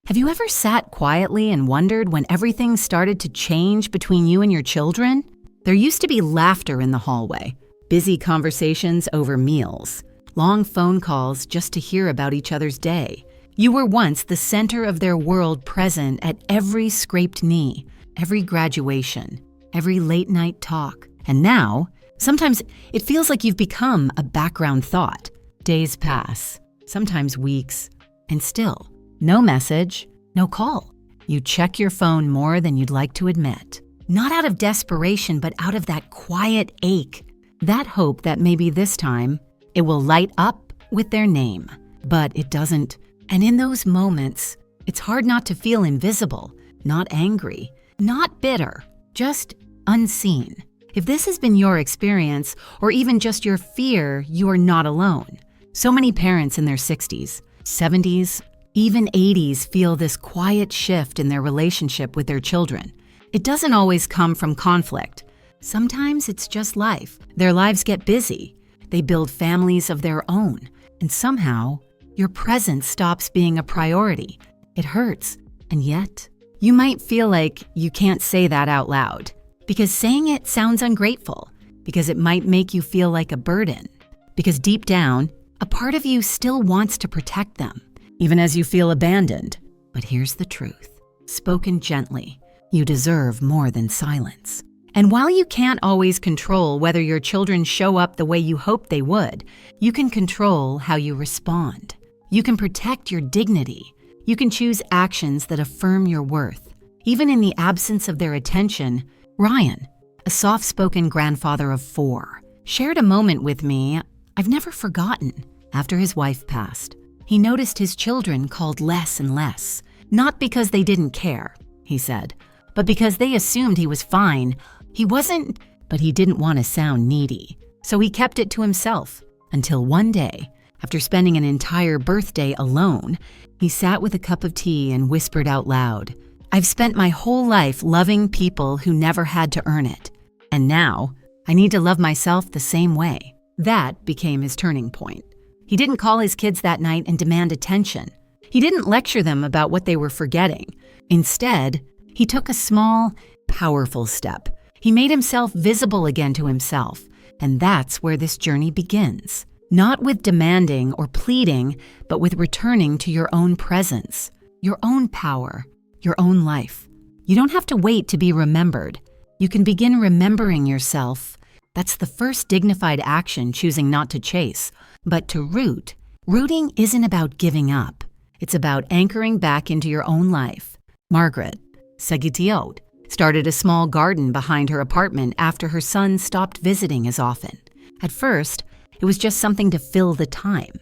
Have you ever sat quietly and wondered when everything started to change between you and your children? There used to be laughter in the hallway, busy conversations over meals, long phone calls just to hear about each other's day. You were once the center of their world, present at every scraped knee, every graduation, every late-night talk. And now, sometimes it feels like you've become a background thought. Days pass, sometimes weeks, and still, no message, no call. You check your phone more than you'd like to admit. Not out of desperation, but out of that quiet ache, that hope that maybe this time it will light up with their name. But it doesn't. And in those moments, it's hard not to feel invisible, not angry, not bitter, just unseen. If this has been your experience, or even just your fear, you are not alone. So many parents in their 60s, 70s, even 80s feel this quiet shift in their relationship with their children. It doesn't always come from conflict. Sometimes it's just life. Their lives get busy. They build families of their own. And somehow, your presence stops being a priority. It hurts. And yet, you might feel like you can't say that out loud, because saying it sounds ungrateful, because it might make you feel like a burden, because deep down, a part of you still wants to protect them, even as you feel abandoned. But here's the truth, spoken gently, you deserve more than silence. And while you can't always control whether your children show up the way you hope they would, you can control how you respond. You can protect your dignity. You can choose actions that affirm your worth. Even in the absence of their attention, Ryan, a soft-spoken grandfather of 4, shared a moment with me I've never forgotten. After his wife passed, he noticed his children called less and less, not because they didn't care, he said, but because they assumed he was fine. He wasn't, but he didn't want to sound needy, so he kept it to himself until one day, after spending an entire birthday alone, he sat with a cup of tea and whispered out loud, "I've spent my whole life loving people who never had to earn it, and now I need to love myself the same way." That became his turning point. He didn't call his kids that night and demand attention. He didn't lecture them about what they were forgetting. Instead, he took a small, powerful step. He made himself visible again to himself, and that's where this journey begins. Not with demanding or pleading, but with returning to your own presence, your own power, your own life. You don't have to wait to be remembered. You can begin remembering yourself. That's the first dignified action, choosing not to chase, but to root. Rooting isn't about giving up. It's about anchoring back into your own life. Margaret Segitiot started a small garden behind her apartment after her son stopped visiting as often. At first, it was just something to fill the time.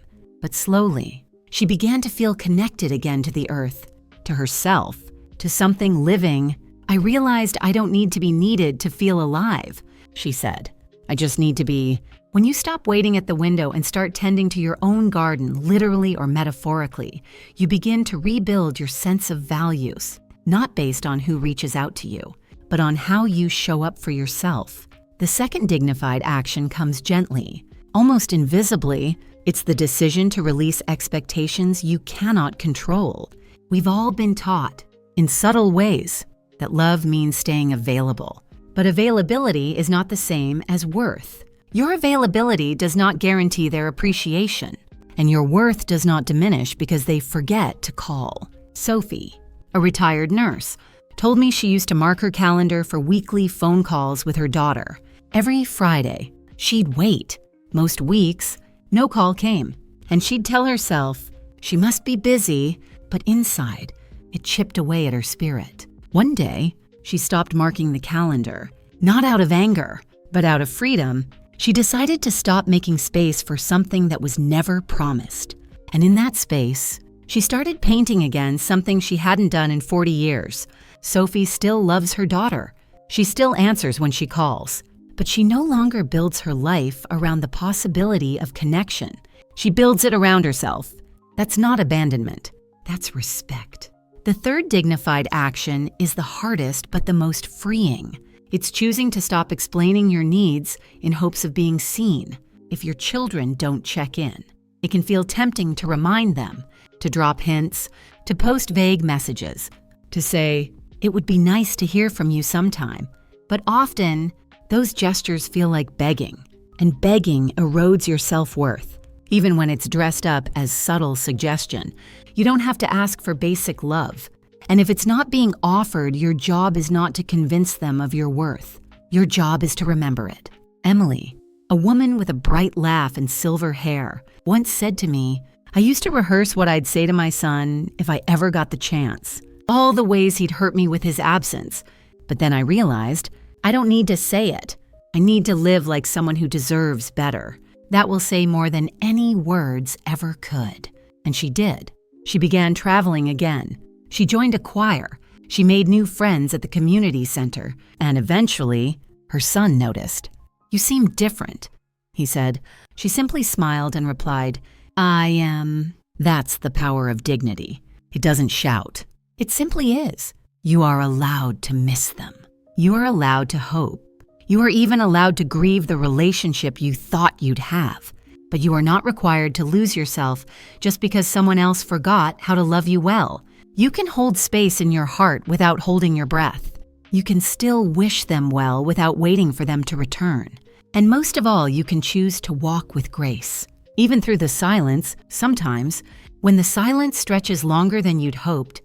But slowly, she began to feel connected again to the earth, to herself, to something living. "I realized I don't need to be needed to feel alive," she said. "I just need to be." When you stop waiting at the window and start tending to your own garden, literally or metaphorically, you begin to rebuild your sense of values, not based on who reaches out to you, but on how you show up for yourself. The second dignified action comes gently, almost invisibly. It's the decision to release expectations you cannot control. We've all been taught, in subtle ways, that love means staying available. But availability is not the same as worth. Your availability does not guarantee their appreciation, and your worth does not diminish because they forget to call. Sophie, a retired nurse, told me she used to mark her calendar for weekly phone calls with her daughter. Every Friday, she'd wait. Most weeks, no call came, and she'd tell herself she must be busy, but inside, it chipped away at her spirit. One day, she stopped marking the calendar, not out of anger, but out of freedom. She decided to stop making space for something that was never promised. And in that space, she started painting again, something she hadn't done in 40 years. Sophie still loves her daughter. She still answers when she calls. But she no longer builds her life around the possibility of connection. She builds it around herself. That's not abandonment. That's respect. The third dignified action is the hardest but the most freeing. It's choosing to stop explaining your needs in hopes of being seen. If your children don't check in, it can feel tempting to remind them, to drop hints, to post vague messages, to say, "It would be nice to hear from you sometime." But often, those gestures feel like begging, and begging erodes your self-worth. Even when it's dressed up as subtle suggestion, you don't have to ask for basic love. And if it's not being offered, your job is not to convince them of your worth. Your job is to remember it. Emily, a woman with a bright laugh and silver hair, once said to me, "I used to rehearse what I'd say to my son if I ever got the chance. All the ways he'd hurt me with his absence. But then I realized I don't need to say it. I need to live like someone who deserves better. That will say more than any words ever could." And she did. She began traveling again. She joined a choir. She made new friends at the community center. And eventually, her son noticed. "You seem different," he said. She simply smiled and replied, "I am." That's the power of dignity. It doesn't shout. It simply is. You are allowed to miss them. You are allowed to hope. You are even allowed to grieve the relationship you thought you'd have. But you are not required to lose yourself just because someone else forgot how to love you well. You can hold space in your heart without holding your breath. You can still wish them well without waiting for them to return. And most of all, you can choose to walk with grace. Even through the silence, sometimes, when the silence stretches longer than you'd hoped,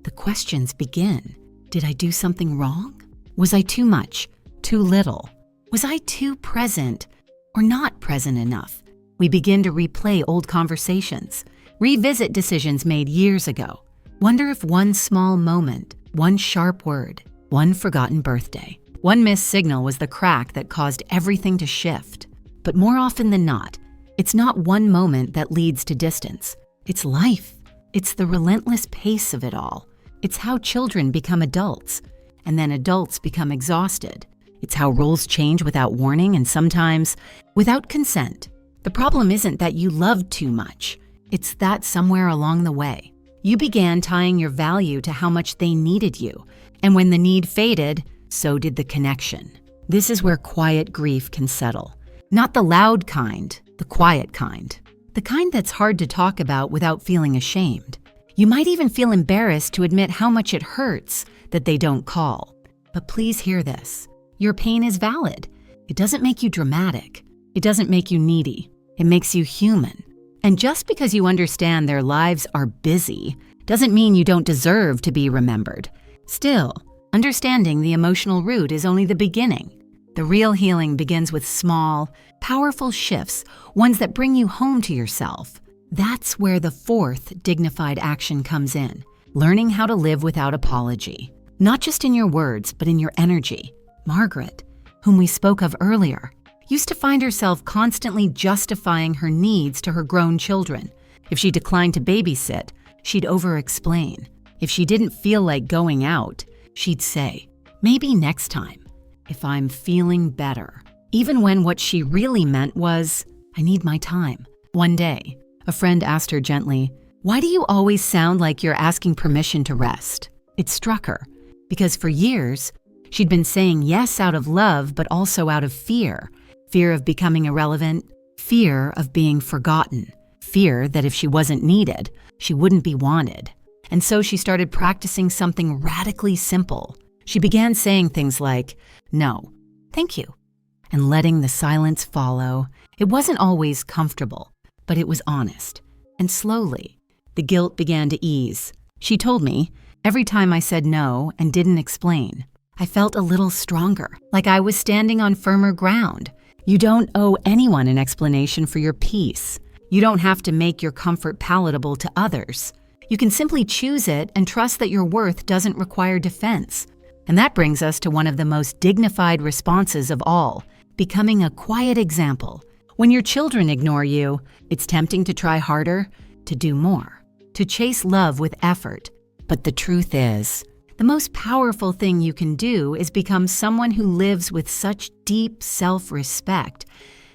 the questions begin. Did I do something wrong? Was I too much? Too little? Was I too present or not present enough? We begin to replay old conversations, revisit decisions made years ago. Wonder if one small moment, one sharp word, one forgotten birthday, one missed signal was the crack that caused everything to shift. But more often than not, it's not one moment that leads to distance. It's life. It's the relentless pace of it all. It's how children become adults, and then adults become exhausted. It's how roles change without warning and sometimes without consent. The problem isn't that you loved too much. It's that somewhere along the way, you began tying your value to how much they needed you. And when the need faded, so did the connection. This is where quiet grief can settle. Not the loud kind, the quiet kind. The kind that's hard to talk about without feeling ashamed. You might even feel embarrassed to admit how much it hurts that they don't call. But please hear this. Your pain is valid. It doesn't make you dramatic. It doesn't make you needy. It makes you human. And just because you understand their lives are busy doesn't mean you don't deserve to be remembered. Still, understanding the emotional root is only the beginning. The real healing begins with small, powerful shifts, ones that bring you home to yourself. That's where the fourth dignified action comes in, learning how to live without apology. Not just in your words, but in your energy. Margaret, whom we spoke of earlier, used to find herself constantly justifying her needs to her grown children. If she declined to babysit, she'd over-explain. If she didn't feel like going out, she'd say, "Maybe next time, if I'm feeling better." Even when what she really meant was, "I need my time." One day, a friend asked her gently, "Why do you always sound like you're asking permission to rest?" It struck her, because for years, she'd been saying yes out of love, but also out of fear. Fear of becoming irrelevant, fear of being forgotten, fear that if she wasn't needed, she wouldn't be wanted. And so she started practicing something radically simple. She began saying things like, "No, thank you," and letting the silence follow. It wasn't always comfortable, but it was honest. And slowly, the guilt began to ease. She told me, every time I said no and didn't explain, I felt a little stronger, like I was standing on firmer ground. You don't owe anyone an explanation for your peace. You don't have to make your comfort palatable to others. You can simply choose it and trust that your worth doesn't require defense. And that brings us to one of the most dignified responses of all, becoming a quiet example. When your children ignore you, it's tempting to try harder, to do more, to chase love with effort. But the truth is, the most powerful thing you can do is become someone who lives with such deep self-respect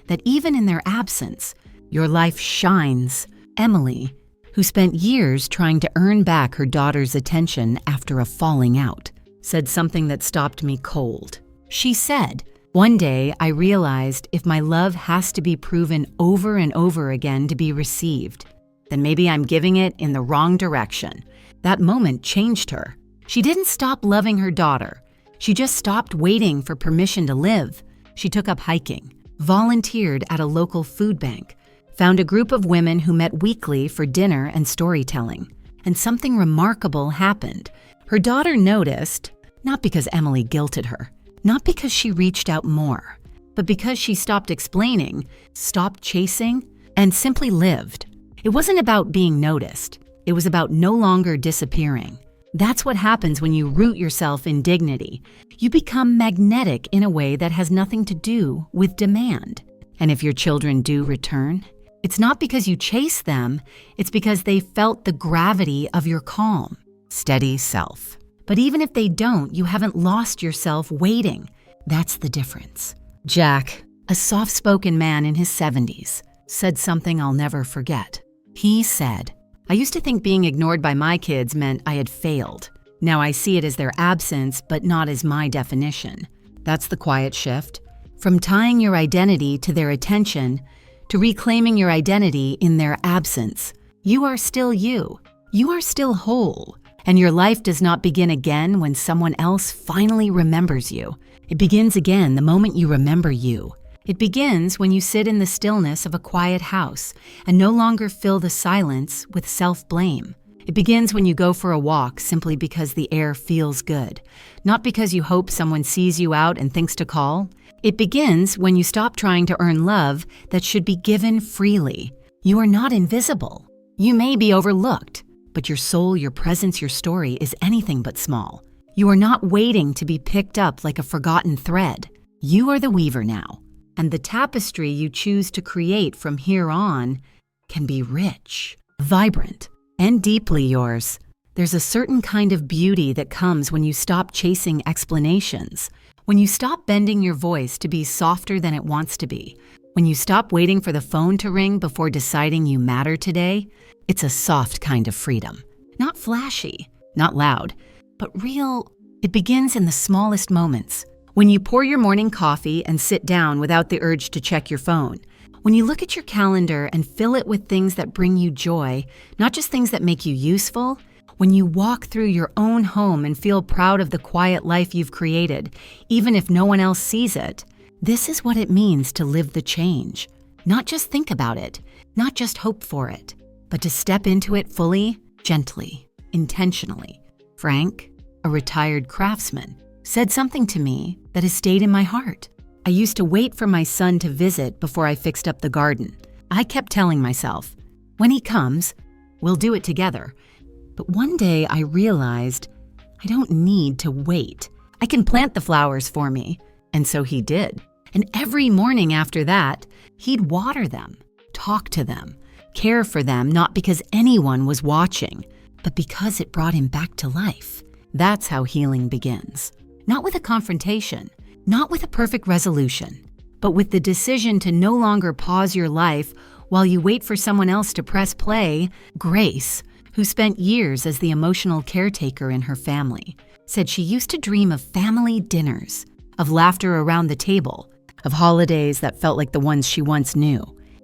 that even in their absence, your life shines. Emily, who spent years trying to earn back her daughter's attention after a falling out, said something that stopped me cold. She said, "One day I realized if my love has to be proven over and over again to be received, then maybe I'm giving it in the wrong direction. That moment changed her. She didn't stop loving her daughter. She just stopped waiting for permission to live. She took up hiking, volunteered at a local food bank, found a group of women who met weekly for dinner and storytelling. And something remarkable happened. Her daughter noticed, not because Emily guilted her, not because she reached out more, but because she stopped explaining, stopped chasing, and simply lived. It wasn't about being noticed. It was about no longer disappearing. That's what happens when you root yourself in dignity. You become magnetic in a way that has nothing to do with demand. And if your children do return, it's not because you chase them, it's because they felt the gravity of your calm, steady self. But even if they don't, you haven't lost yourself waiting. That's the difference. Jack, a soft-spoken man in his 70s, said something I'll never forget. He said, "I used to think being ignored by my kids meant I had failed. Now I see it as their absence, but not as my definition." That's the quiet shift. From tying your identity to their attention to reclaiming your identity in their absence. You are still you. You are still whole. And your life does not begin again when someone else finally remembers you. It begins again the moment you remember you. It begins when you sit in the stillness of a quiet house and no longer fill the silence with self-blame. It begins when you go for a walk simply because the air feels good, not because you hope someone sees you out and thinks to call. It begins when you stop trying to earn love that should be given freely. You are not invisible. You may be overlooked, but your soul, your presence, your story is anything but small. You are not waiting to be picked up like a forgotten thread. You are the weaver now, and the tapestry you choose to create from here on can be rich, vibrant, and deeply yours. There's a certain kind of beauty that comes when you stop chasing explanations, when you stop bending your voice to be softer than it wants to be, when you stop waiting for the phone to ring before deciding you matter today. It's a soft kind of freedom. Not flashy, not loud, but real. It begins in the smallest moments. When you pour your morning coffee and sit down without the urge to check your phone. When you look at your calendar and fill it with things that bring you joy, not just things that make you useful. When you walk through your own home and feel proud of the quiet life you've created, even if no one else sees it. This is what it means to live the change. Not just think about it, not just hope for it, but to step into it fully, gently, intentionally. Frank, a retired craftsman, said something to me that has stayed in my heart. I used to wait for my son to visit before I fixed up the garden. I kept telling myself, when he comes, we'll do it together. But one day I realized I don't need to wait. I can plant the flowers for me. And so he did. And every morning after that, he'd water them, talk to them, care for them, not because anyone was watching, but because it brought him back to life. That's how healing begins. Not with a confrontation, not with a perfect resolution, but with the decision to no longer pause your life while you wait for someone else to press play. Grace, who spent years as the emotional caretaker in her family, said she used to dream of family dinners, of laughter around the table, of holidays that felt like the ones she once knew.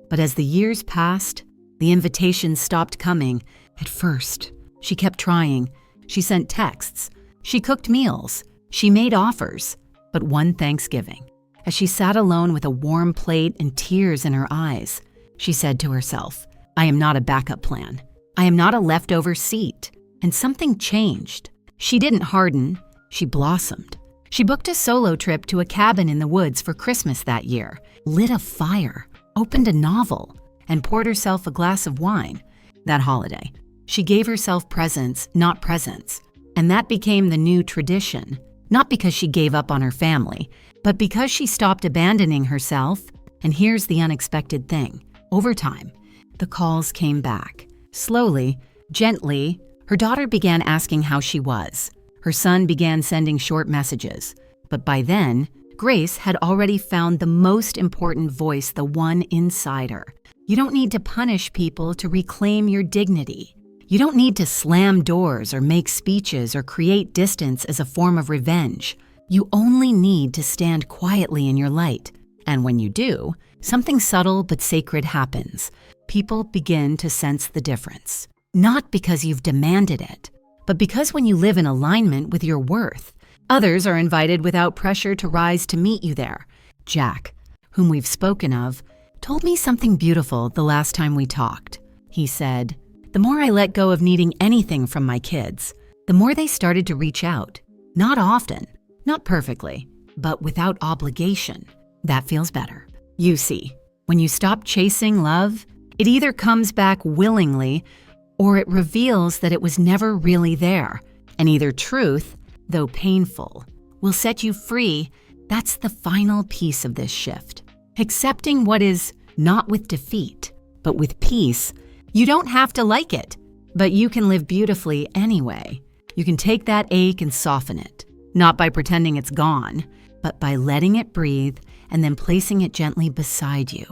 But as the years passed, the invitations stopped coming. At first, she kept trying. She sent texts. She cooked meals. She made offers. But one Thanksgiving, as she sat alone with a warm plate and tears in her eyes, she said to herself, I am not a backup plan. I am not a leftover seat. And something changed. She didn't harden. She blossomed. She booked a solo trip to a cabin in the woods for Christmas that year, lit a fire, opened a novel, and poured herself a glass of wine. That holiday, she gave herself presents, not presents. And that became the new tradition, not because she gave up on her family, but because she stopped abandoning herself. And here's the unexpected thing. Over time, the calls came back. Slowly, gently, her daughter began asking how she was. Her son began sending short messages. But by then, Grace had already found the most important voice, the one inside her. You don't need to punish people to reclaim your dignity. You don't need to slam doors or make speeches or create distance as a form of revenge. You only need to stand quietly in your light. And when you do, something subtle but sacred happens. People begin to sense the difference. Not because you've demanded it, but because when you live in alignment with your worth, others are invited without pressure to rise to meet you there. Jack, whom we've spoken of, told me something beautiful the last time we talked. He said, "The more I let go of needing anything from my kids, the more they started to reach out. Not often, not perfectly, but without obligation. That feels better." You see, when you stop chasing love, it either comes back willingly or it reveals that it was never really there. And either truth, though painful, will set you free. That's the final piece of this shift. Accepting what is not with defeat, but with peace. You don't have to like it, but you can live beautifully anyway. You can take that ache and soften it, not by pretending it's gone, but by letting it breathe and then placing it gently beside you.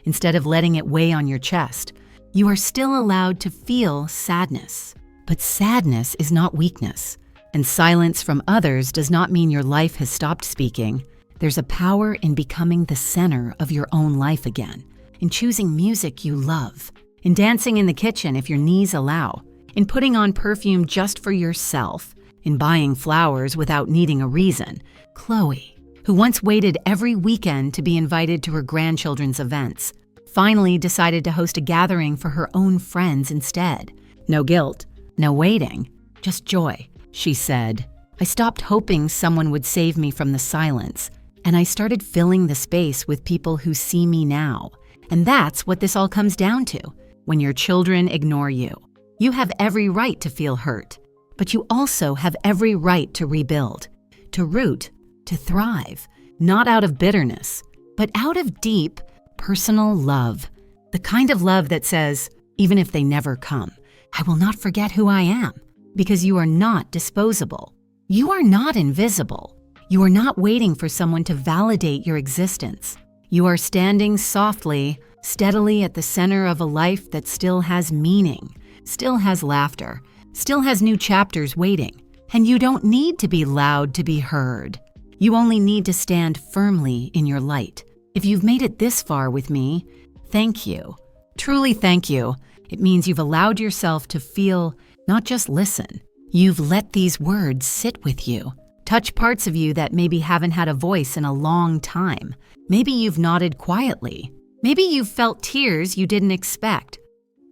Instead of letting it weigh on your chest, you are still allowed to feel sadness. But sadness is not weakness, and silence from others does not mean your life has stopped speaking. There's a power in becoming the center of your own life again, in choosing music you love, in dancing in the kitchen if your knees allow, in putting on perfume just for yourself, in buying flowers without needing a reason. Chloe, who once waited every weekend to be invited to her grandchildren's events, finally decided to host a gathering for her own friends instead. No guilt, no waiting, just joy. She said, "I stopped hoping someone would save me from the silence, and I started filling the space with people who see me now." And that's what this all comes down to. When your children ignore you, you have every right to feel hurt, but you also have every right to rebuild, to root, to thrive, not out of bitterness, but out of deep, personal love. The kind of love that says, even if they never come, I will not forget who I am, because you are not disposable. You are not invisible. You are not waiting for someone to validate your existence. You are standing softly, steadily at the center of a life that still has meaning, still has laughter, still has new chapters waiting. And you don't need to be loud to be heard. You only need to stand firmly in your light. If you've made it this far with me, thank you. Truly thank you. It means you've allowed yourself to feel, not just listen. You've let these words sit with you, touch parts of you that maybe haven't had a voice in a long time. Maybe you've nodded quietly. Maybe you've felt tears you didn't expect.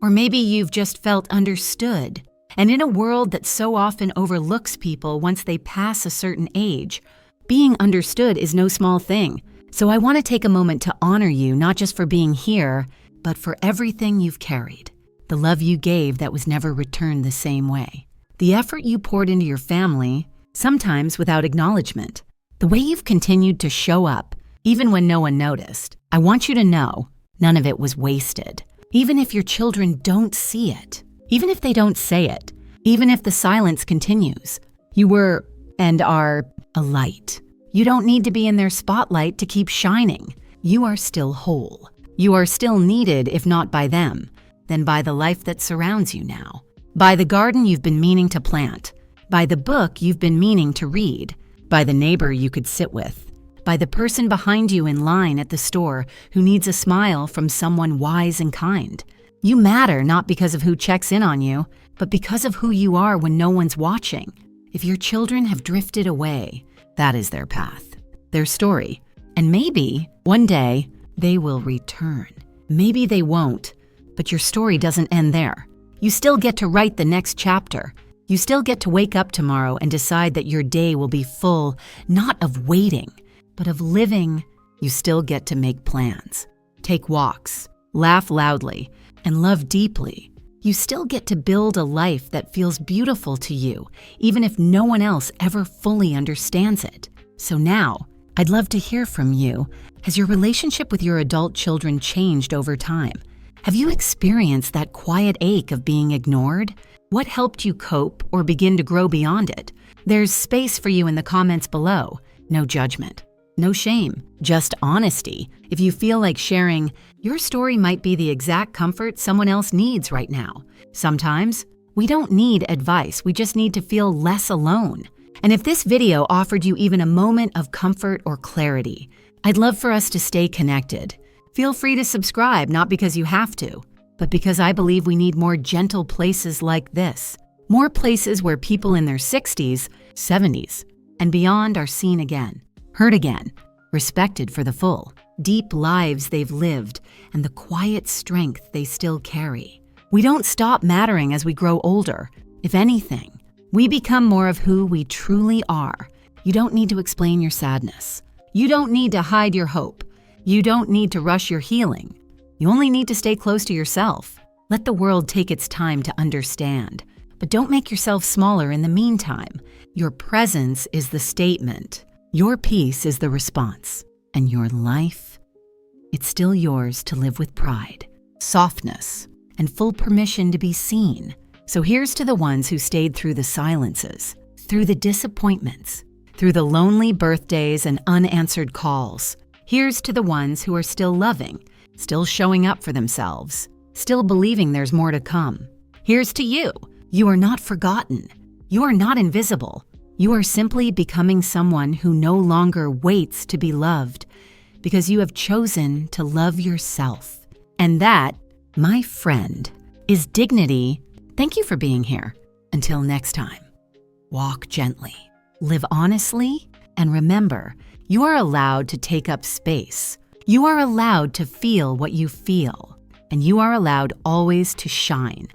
Or maybe you've just felt understood. And in a world that so often overlooks people once they pass a certain age, being understood is no small thing. So I want to take a moment to honor you, not just for being here, but for everything you've carried. The love you gave that was never returned the same way. The effort you poured into your family, sometimes without acknowledgement. The way you've continued to show up, even when no one noticed. I want you to know, none of it was wasted. Even if your children don't see it, even if they don't say it, even if the silence continues, you were and are a light. You don't need to be in their spotlight to keep shining. You are still whole. You are still needed, if not by them, then by the life that surrounds you now. By the garden you've been meaning to plant. By the book you've been meaning to read. By the neighbor you could sit with. By the person behind you in line at the store who needs a smile from someone wise and kind. You matter not because of who checks in on you, but because of who you are when no one's watching. If your children have drifted away, that is their path, their story. And maybe, one day, they will return. Maybe they won't, but your story doesn't end there. You still get to write the next chapter. You still get to wake up tomorrow and decide that your day will be full, not of waiting, but of living. You still get to make plans, take walks, laugh loudly, and love deeply. You still get to build a life that feels beautiful to you, even if no one else ever fully understands it. So now, I'd love to hear from you. Has your relationship with your adult children changed over time? Have you experienced that quiet ache of being ignored? What helped you cope or begin to grow beyond it? There's space for you in the comments below. No judgment, no shame, just honesty. If you feel like sharing, your story might be the exact comfort someone else needs right now. Sometimes, we don't need advice, we just need to feel less alone. And if this video offered you even a moment of comfort or clarity, I'd love for us to stay connected. Feel free to subscribe, not because you have to, but because I believe we need more gentle places like this. More places where people in their 60s, 70s, and beyond are seen again, heard again, respected for the full, deep lives they've lived, and the quiet strength they still carry. We don't stop mattering as we grow older. If anything, we become more of who we truly are. You don't need to explain your sadness. You don't need to hide your hope. You don't need to rush your healing. You only need to stay close to yourself. Let the world take its time to understand. But don't make yourself smaller in the meantime. Your presence is the statement. Your peace is the response. And your life, it's still yours to live with pride, softness, and full permission to be seen. So here's to the ones who stayed through the silences, through the disappointments, through the lonely birthdays and unanswered calls. Here's to the ones who are still loving, still showing up for themselves, still believing there's more to come. Here's to you. You are not forgotten. You are not invisible. You are simply becoming someone who no longer waits to be loved because you have chosen to love yourself. And that, my friend, is dignity. Thank you for being here. Until next time, walk gently, live honestly, and remember, you are allowed to take up space. You are allowed to feel what you feel, and you are allowed always to shine.